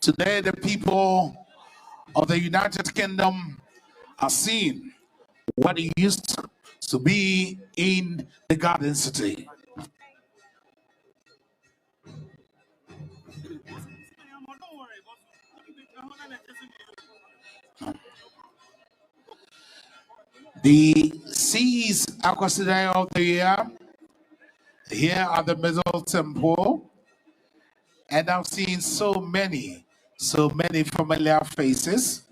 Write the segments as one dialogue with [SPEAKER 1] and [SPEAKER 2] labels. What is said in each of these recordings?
[SPEAKER 1] Today, the people of the United Kingdom are seeing what it used to be in the Garden City. The Seas Akwasidae of the year here at the Middle Temple, and I've seen so many familiar faces.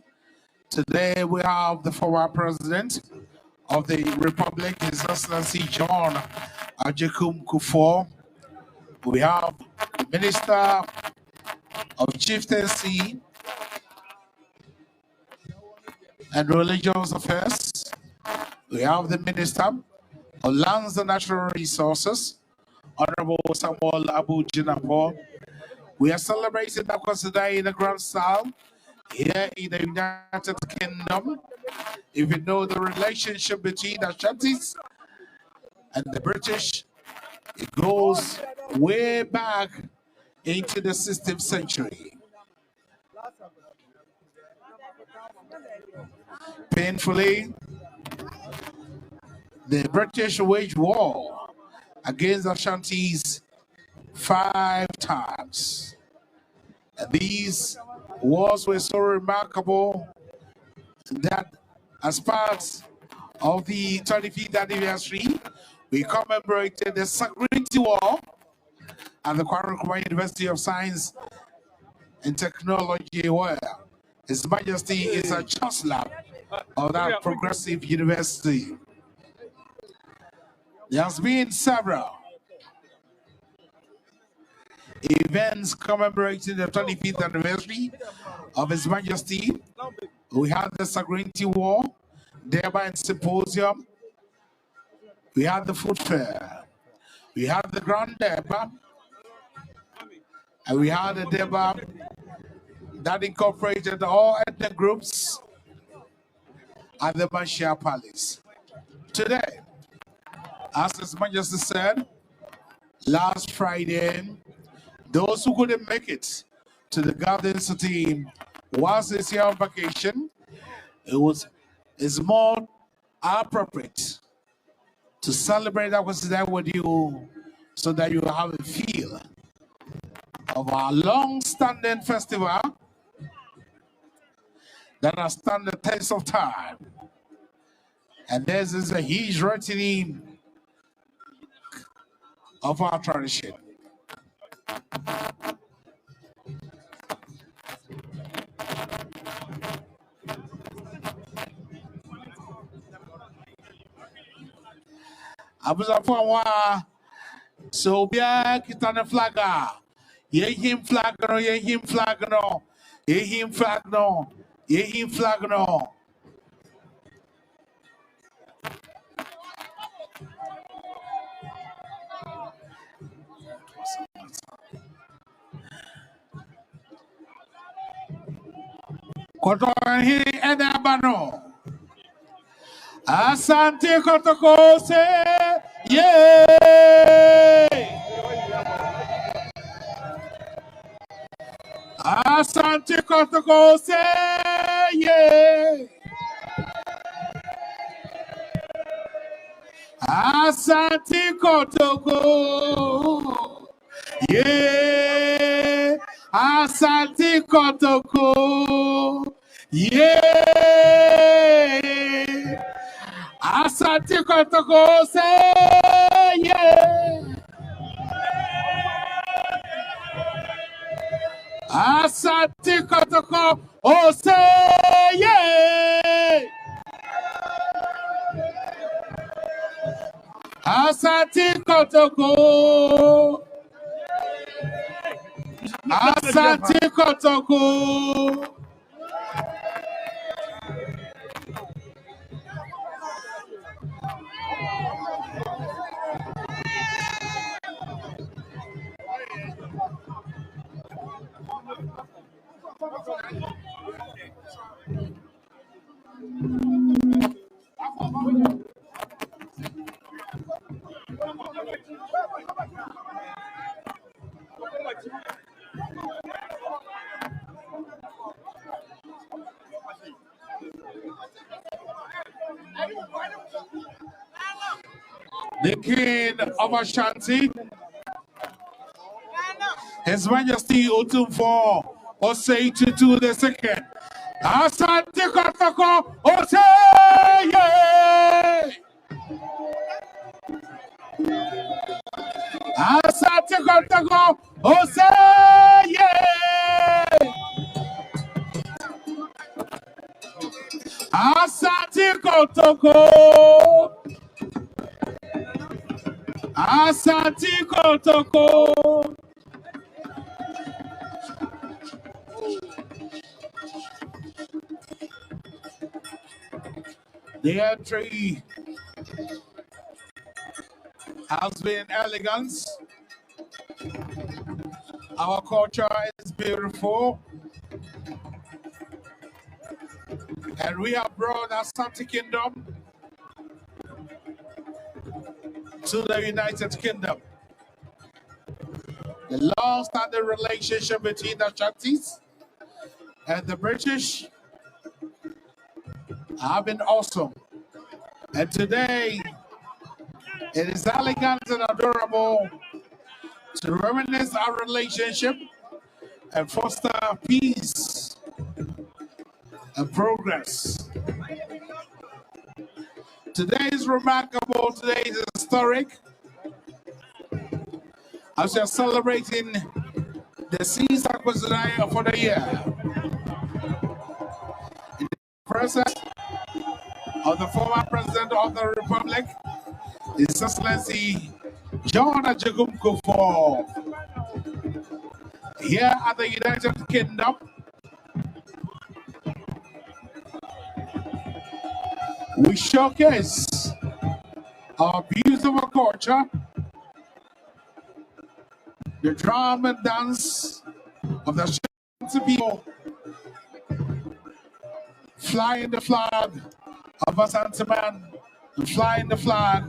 [SPEAKER 1] Today we have the former president of the Republic, His Excellency John Ajekum Kufuor. We have Minister of Chieftaincy and Religious Affairs. We have the Minister of Lands and Natural Resources, Honorable Samuel Abu Jinapo. We are celebrating Akwasidae in a grand style here in the United Kingdom. If you know the relationship between the Ashantis and the British, it goes way back into the 16th century. Painfully, the British waged war against the Ashantis 5 times. And these wars were so remarkable that as part of the 25th anniversary, we commemorated the Sovereignty War at the Kwame Nkrumah University of Science and Technology, where His Majesty is a chancellor of that progressive university. There has been several events commemorating the 25th anniversary of His Majesty. We had the Sovereignty War, Durban Symposium. We had the food fair. We had the Grand Durban. And we had a Durban that incorporated all ethnic groups at the Manshia Palace. Today, as His Majesty said, last Friday, those who couldn't make it to the Garden City whilst this year on vacation, it's more appropriate to celebrate Akwasidae with you so that you have a feel of our long-standing festival that has stand the test of time. And this is a huge routine of our tradition. Abuzafwa so bia kitane flaga. Ye him flag no, ye him flag no, ye him flag no, ye him flag no. Kotohi enabano. Asante kotokose, yeah. Asante kotokose, yeah. Asante kotoko, yeah. Asante kotoko, yeah. Asante kotoko, say yeah. Asante kotoko, oh say yeah. Asante kotoko, Asante kotoko. the King of Ashanti, His Majesty Otumfuo Osei Tutu II. Asantehene Osei. Asantehene Osei. Asantehene. Asantehene. The entry has been elegant. Our culture is beautiful. And we have brought Asante Kingdom to the United Kingdom. The long-standing relationship between the Ashantis and the British have been awesome. And today, it is elegant and adorable to reminisce our relationship and foster peace and progress. Today is remarkable, today is historic, as we are celebrating the seas Akwasidae for the year. In the presence of the former President of the Republic, His Excellency John Ajakum here at the United Kingdom. We showcase our beautiful culture, the drum and dance of the Ashanti people, flying the flag of Asantehene and flying the flag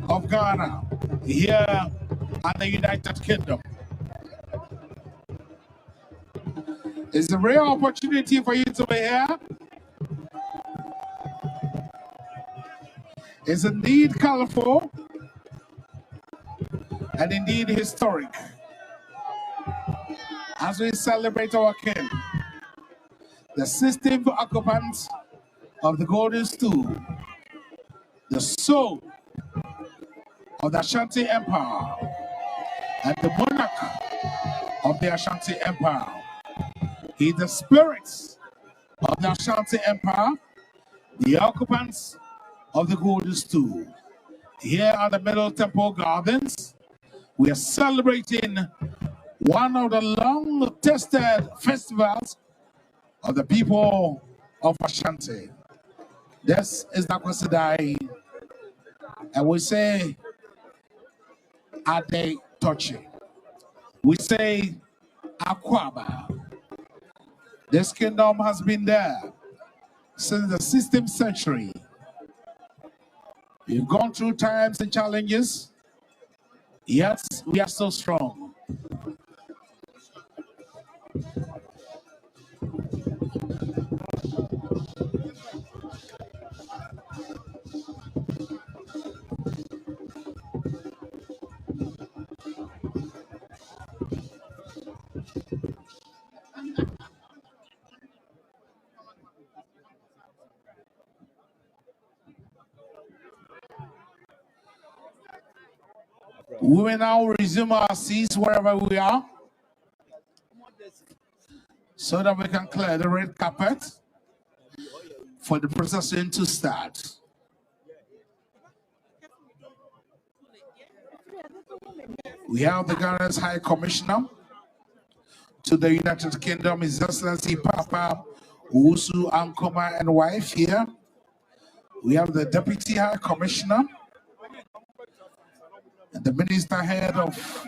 [SPEAKER 1] of Ghana here at the United Kingdom. It's a rare opportunity for you to be here. It's indeed colorful and indeed historic as we celebrate our king, the 16th occupant of the Golden Stool, the soul of the Ashanti Empire, and the monarch of the Ashanti Empire. He is the spirit of the Ashanti Empire, the occupants of the Golden Stool. Here at the Middle Temple Gardens, we are celebrating one of the long-tested festivals of the people of Ashanti. This is the Akwasidae, and we say Ade Tochi. We say Akwaba. This kingdom has been there since the 16th century. We've gone through times and challenges, yet we are so strong. We will now resume our seats wherever we are so that we can clear the red carpet for the procession to start. We have the Ghana's High Commissioner to the United Kingdom, His Excellency Papa Usu Ankoma and wife here. We have the Deputy High Commissioner and the Minister Head of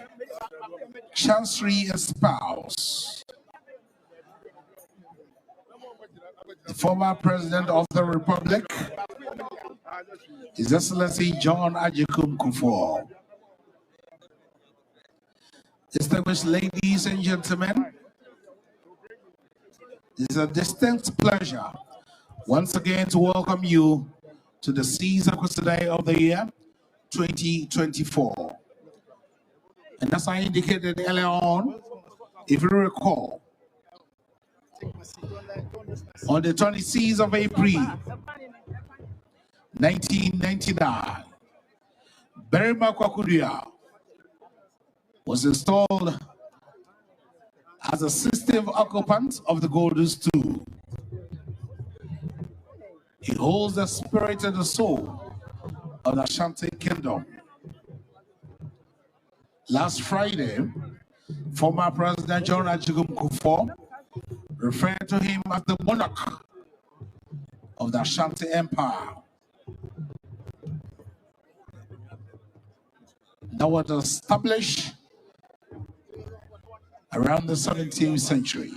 [SPEAKER 1] Chancery and Spouse, the former President of the Republic, His Excellency John Ajakum Kufuor. Distinguished ladies and gentlemen, it is a distinct pleasure once again to welcome you to the Seas Akwasidae of the Year 2024. And as I indicated earlier on, if you recall, on the 26th of April, 1999, Berima Kwakudia was installed as a system occupant of the Golders II. He holds the spirit and the soul of the Ashanti Kingdom. Last Friday, former President John Ajigum Kufuor referred to him as the monarch of the Ashanti Empire that was established around the 17th century.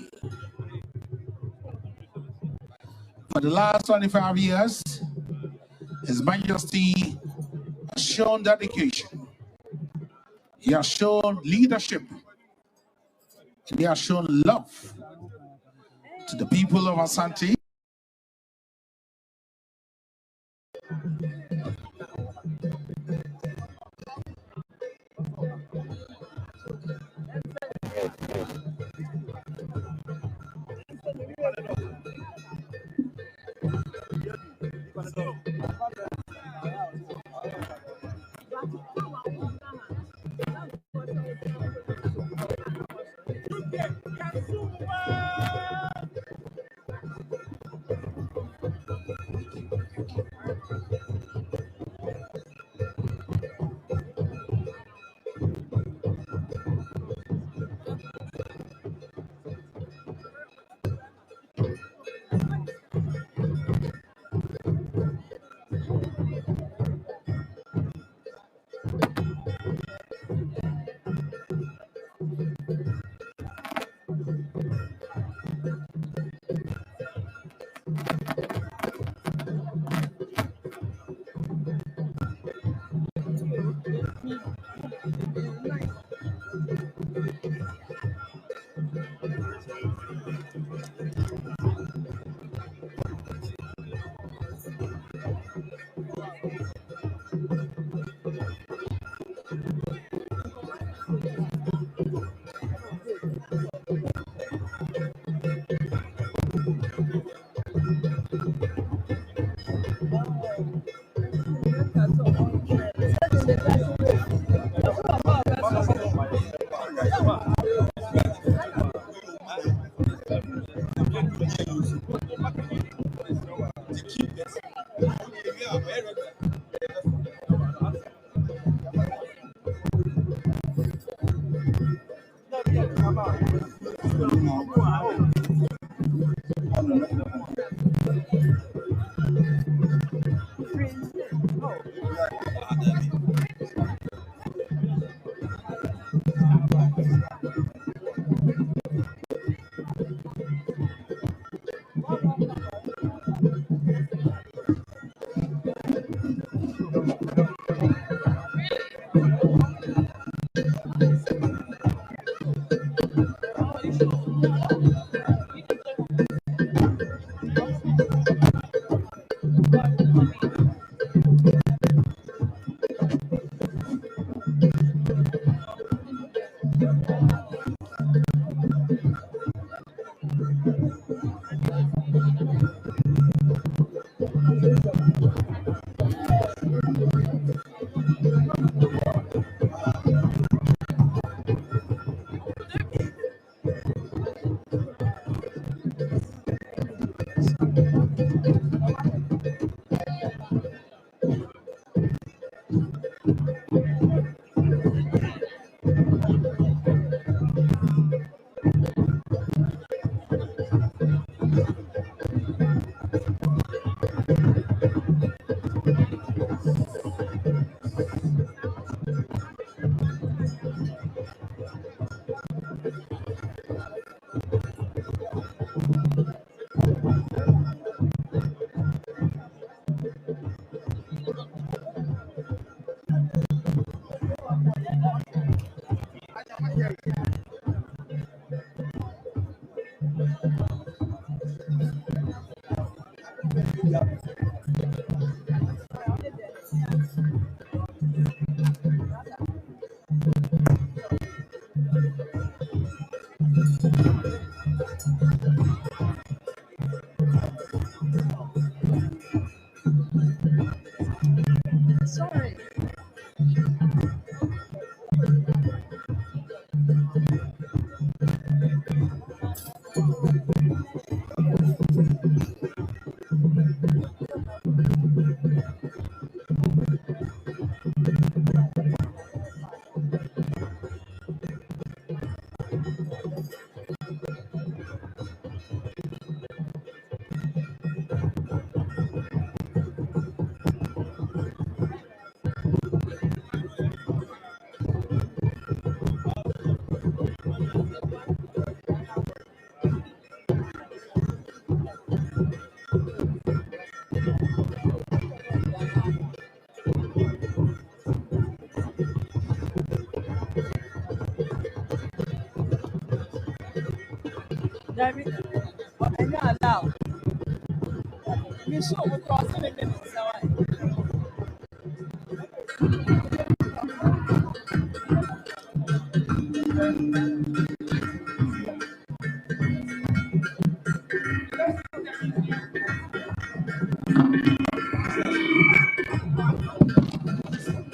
[SPEAKER 1] For the last 25 years, His Majesty has shown dedication. He has shown leadership. And he has shown love to the people of Asante.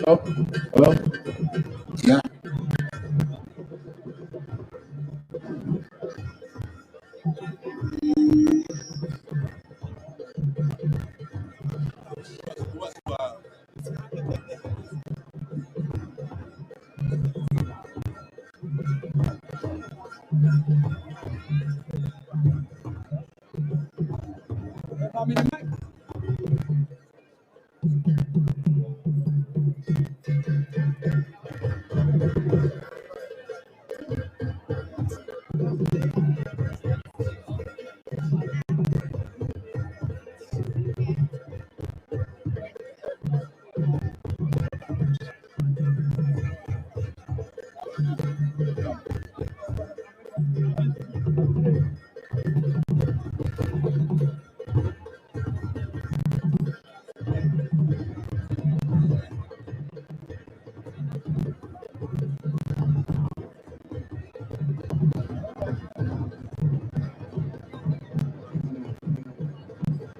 [SPEAKER 1] Hello? Yeah.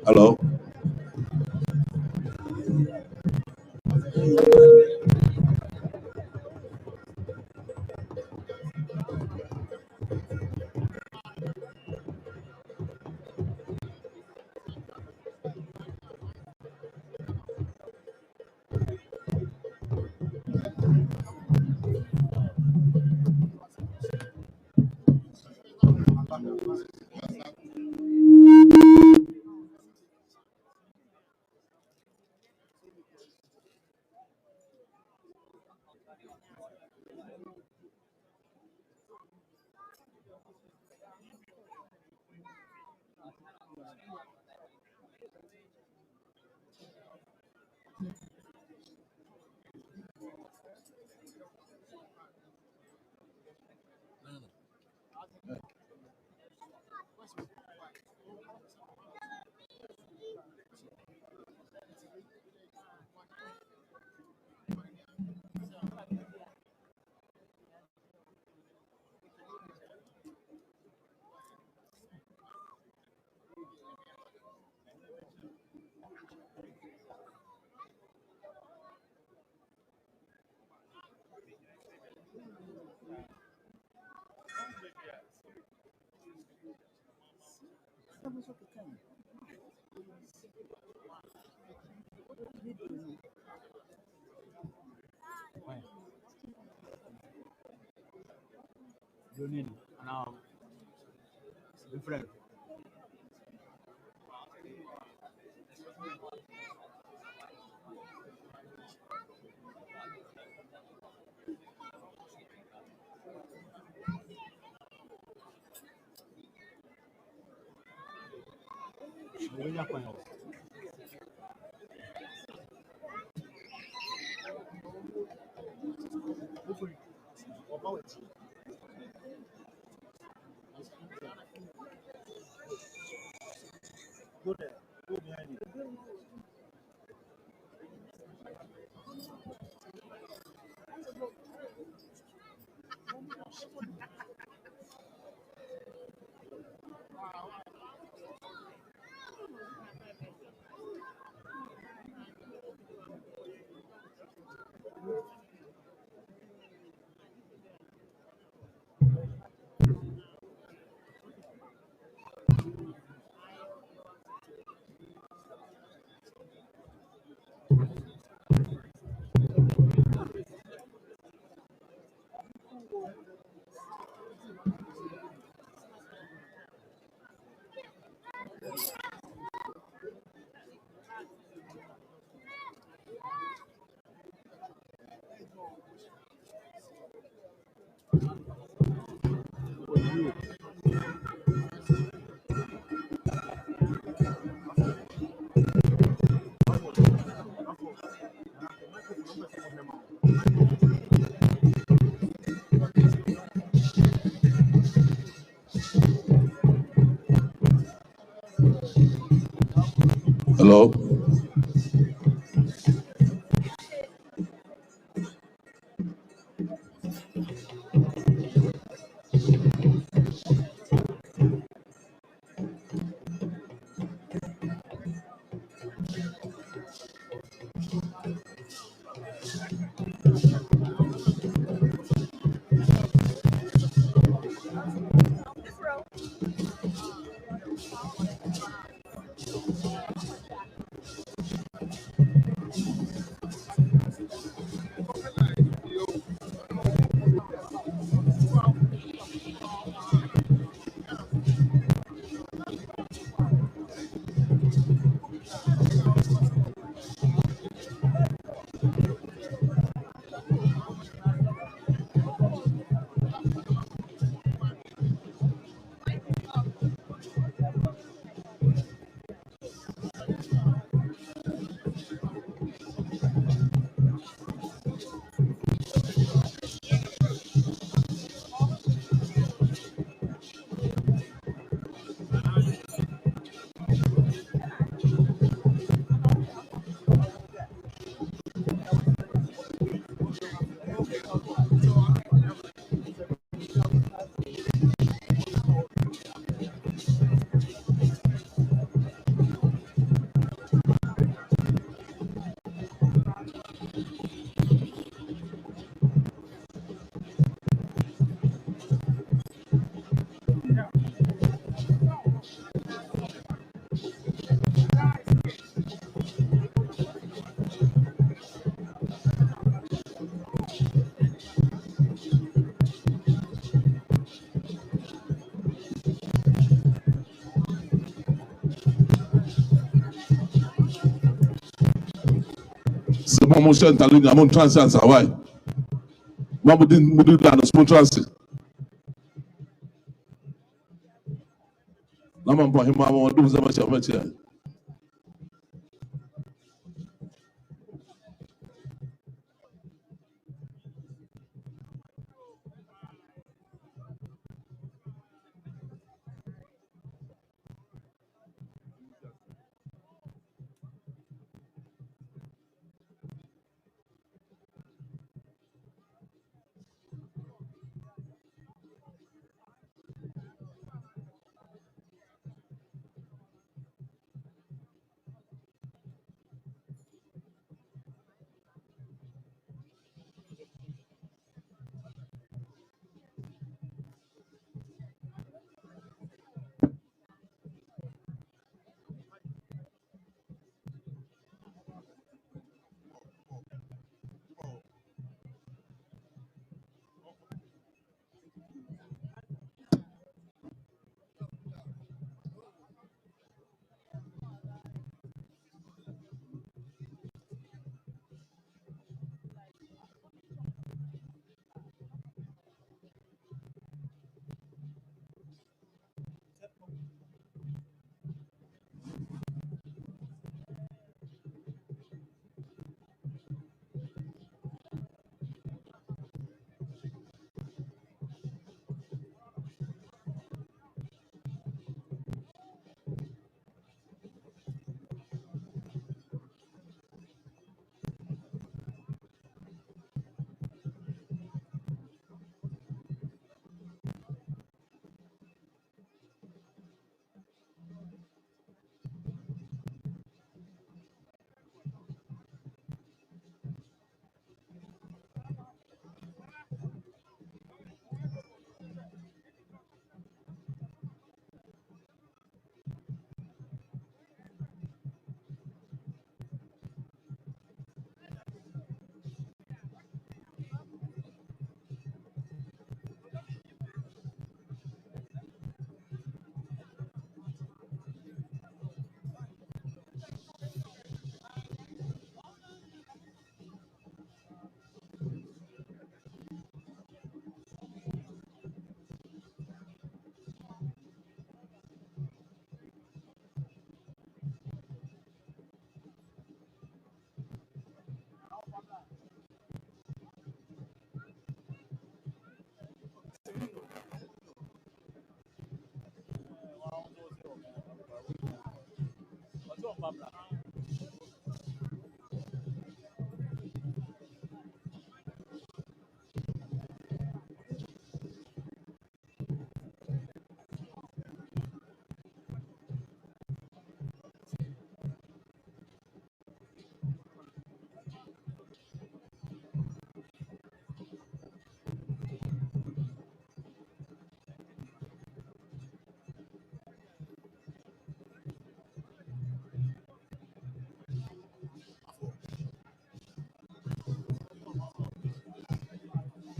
[SPEAKER 1] Hello? Hello. C'est bon, mon cher Talung, à mon transit à Hawaï. Moi, je dis là, mon transit. Là, je vais vous dire, je vais vous dire.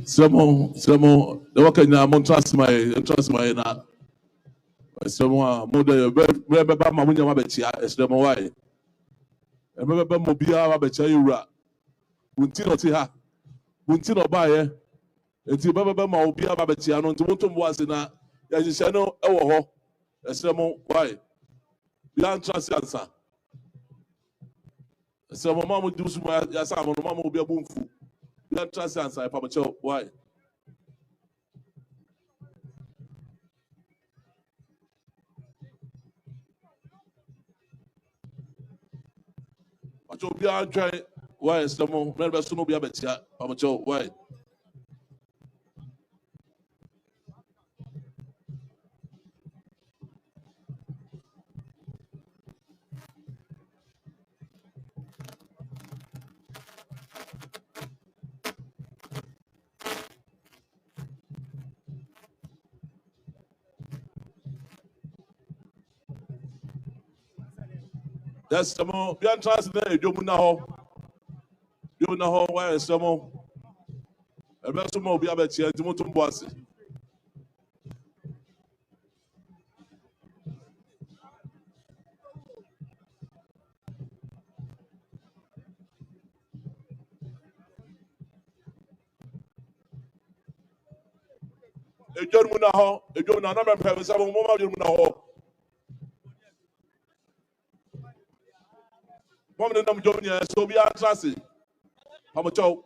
[SPEAKER 2] Some, the work in a trust my na. Someone, mother, remember my window, as the Mawai. Remember Mobia, Bacha, Untino Tiha, Untino Baye, and Tibaba Mobia, Babachiano, to Motum was in a Yajishano, oh, as the Mawai. Beyond trust answer. So my mom would do some Yasam, Mamma will be a boomful. Beyond trust answer, Papa Cho, why? Pacho beyond try why is the more member soon be a better Pamacho why that's the more beyond trust there you know why is the more a better more be a better to Motum Bossy. A John Munaho, a John Another Pebble, some more Munaho. Woman of Jonia, so beyond trusty. Pamacho.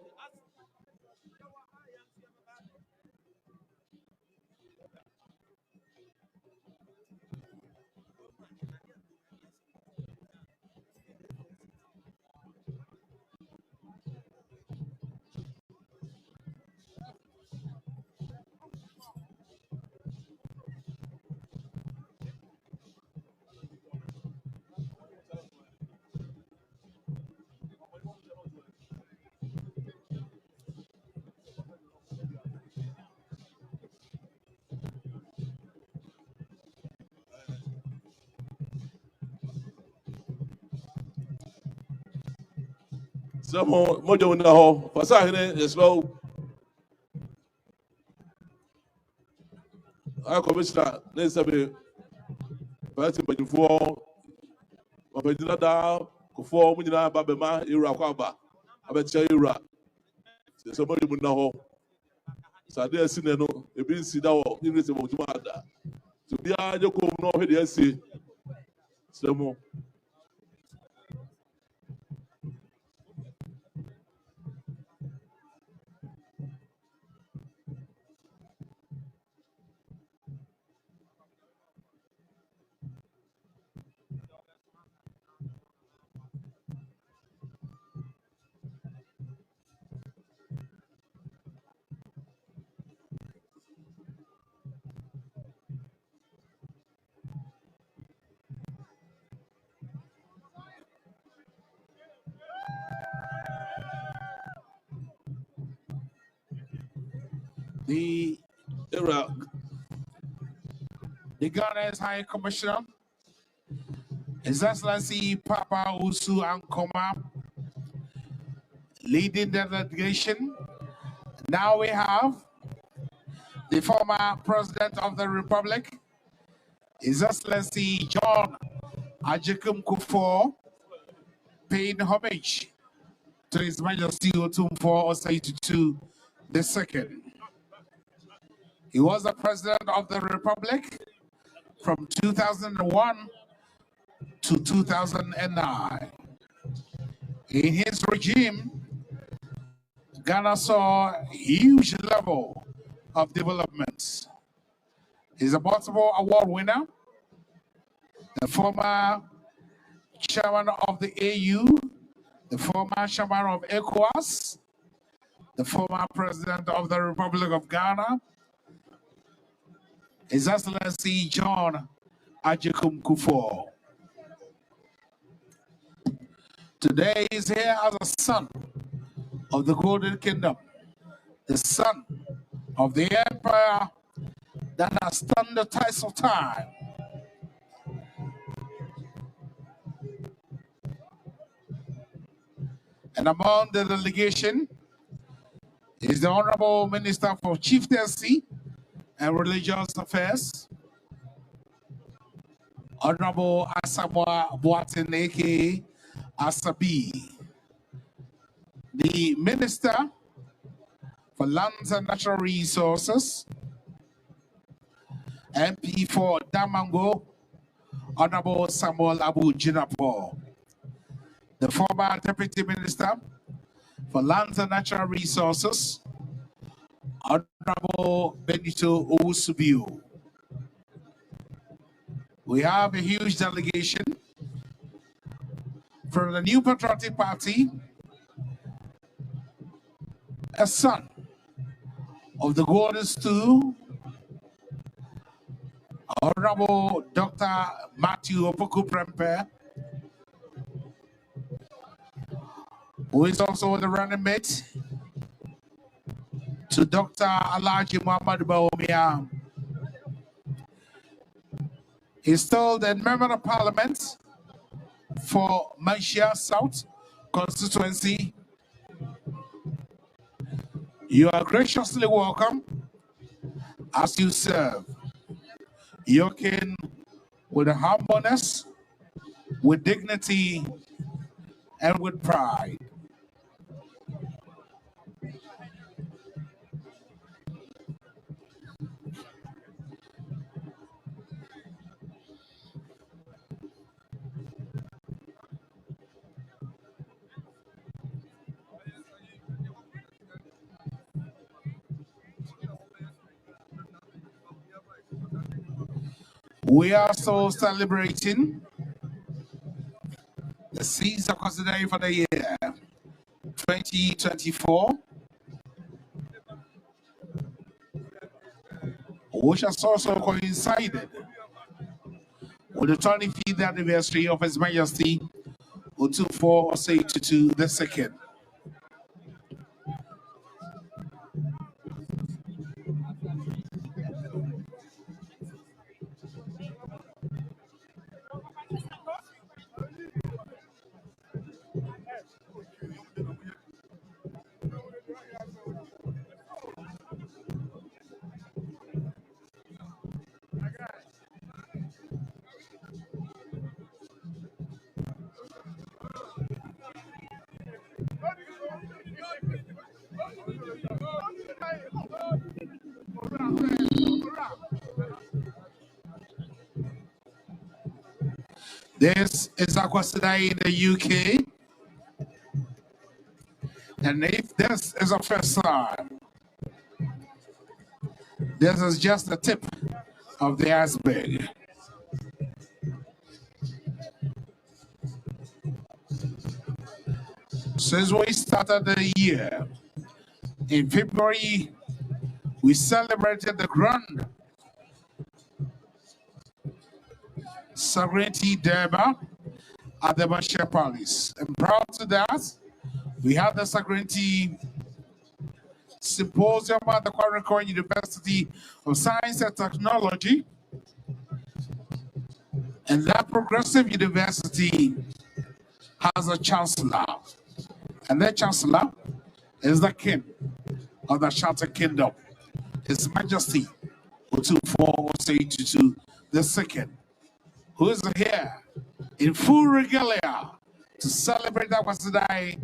[SPEAKER 2] Some more Mojo in the hall. Asantehene is slow. I commissioner, let's have a person before. Obedina da kufo mu nyina ba bema ewura kwa ba abecha ewura se mo mu na ho sade asi ne no ebi nsi da wo ingrese mo tuma ada so bia je ko mu no hwe de asi se mo
[SPEAKER 1] The
[SPEAKER 2] ewura
[SPEAKER 1] Ghana's High Commissioner, His Excellency Papa Usu Ankoma, leading the delegation. Now we have the former President of the Republic, His Excellency John Ajekum Kufuor, paying homage to His Majesty Otumfuo Osei Tutu II. He was the President of the Republic from 2001 to 2009. In his regime, Ghana saw a huge level of development. He's a multiple award winner, the former chairman of the AU, the former chairman of ECOWAS, the former president of the Republic of Ghana, His Excellency John Ajekum Kufuor. Today is here as a son of the Golden Kingdom, the son of the empire that has stood the test of time. And among the delegation is the Honorable Minister for Chieftaincy and Religious Affairs, Honorable Asamoah Boateng, aka Asabi, the Minister for Lands and Natural Resources, MP for Damango, Honorable Samuel Abu Jinapo, the former Deputy Minister for Lands and Natural Resources, Honorable Benito Owusu-Bio. We have a huge delegation from the New Patriotic Party, a son of the Golden Stool, Honorable Dr. Matthew Opoku Prempeh, who is also the running mate to Dr. Alhaji Muhammad Bawumia. He's still the Member of Parliament for Manchia South constituency. You are graciously welcome as you serve your kin with humbleness, with dignity, and with pride. We are also celebrating the Seeds of Akwasidae for the year 2024, which has also coincided with the 25th anniversary of His Majesty Otumfuo Osei Tutu II. This is Akwasidae in the UK, and if this is a first time, this is just the tip of the iceberg. Since we started the year, in February, we celebrated the grand Sovereignty Derby at the Manchia Palace. And prior to that, we had the Sovereignty Symposium at the Kwara University of Science and Technology. And that progressive university has a chancellor. And that chancellor is the king of the Shattered Kingdom, His Majesty Otumfuo Osei Tutu II, who is here in full regalia to celebrate Akwasidae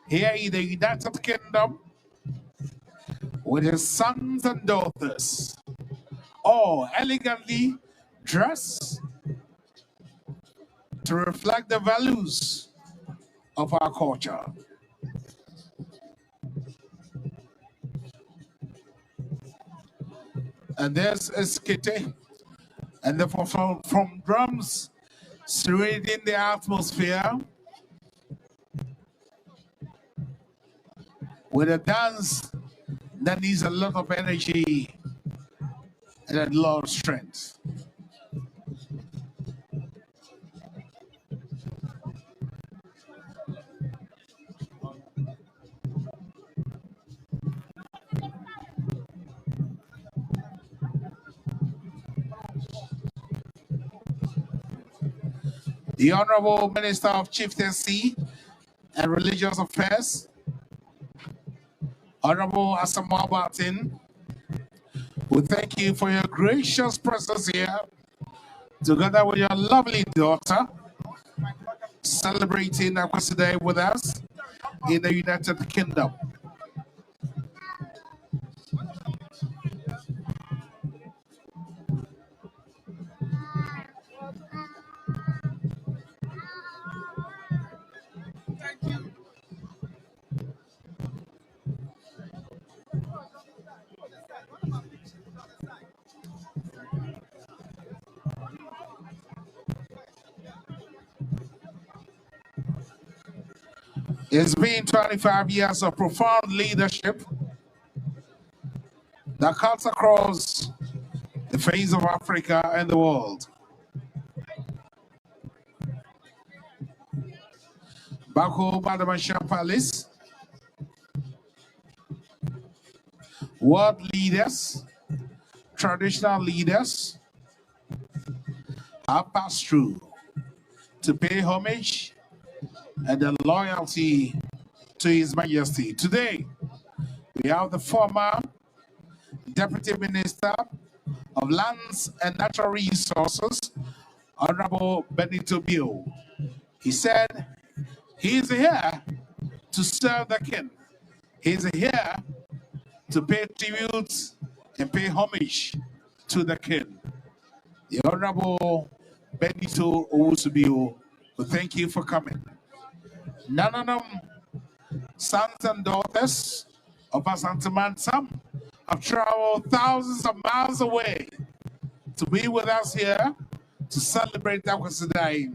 [SPEAKER 1] here in the United Kingdom with his sons and daughters, all elegantly dressed to reflect the values of our culture. And there's Eskete, and from drums serenading the atmosphere with a dance that needs a lot of energy and a lot of strength. The Honorable Minister of Chieftaincy and Religious Affairs, Honorable Asamoah Martin, we thank you for your gracious presence here, together with your lovely daughter, celebrating Akwasidae with us in the United Kingdom. It's been 25 years of profound leadership that cuts across the face of Africa and the world. Back home at the Marshall Palace, world leaders, traditional leaders have passed through to pay homage and the loyalty to His Majesty. Today, we have the former Deputy Minister of Lands and Natural Resources, Honorable Benito Bill. He said he is here to serve the king. He is here to pay tribute and pay homage to the king. The Honorable Benito Owusu-Bill, we thank you for coming. None of them, sons and daughters of Asantehene, have traveled thousands of miles away to be with us here to celebrate Akwasidae.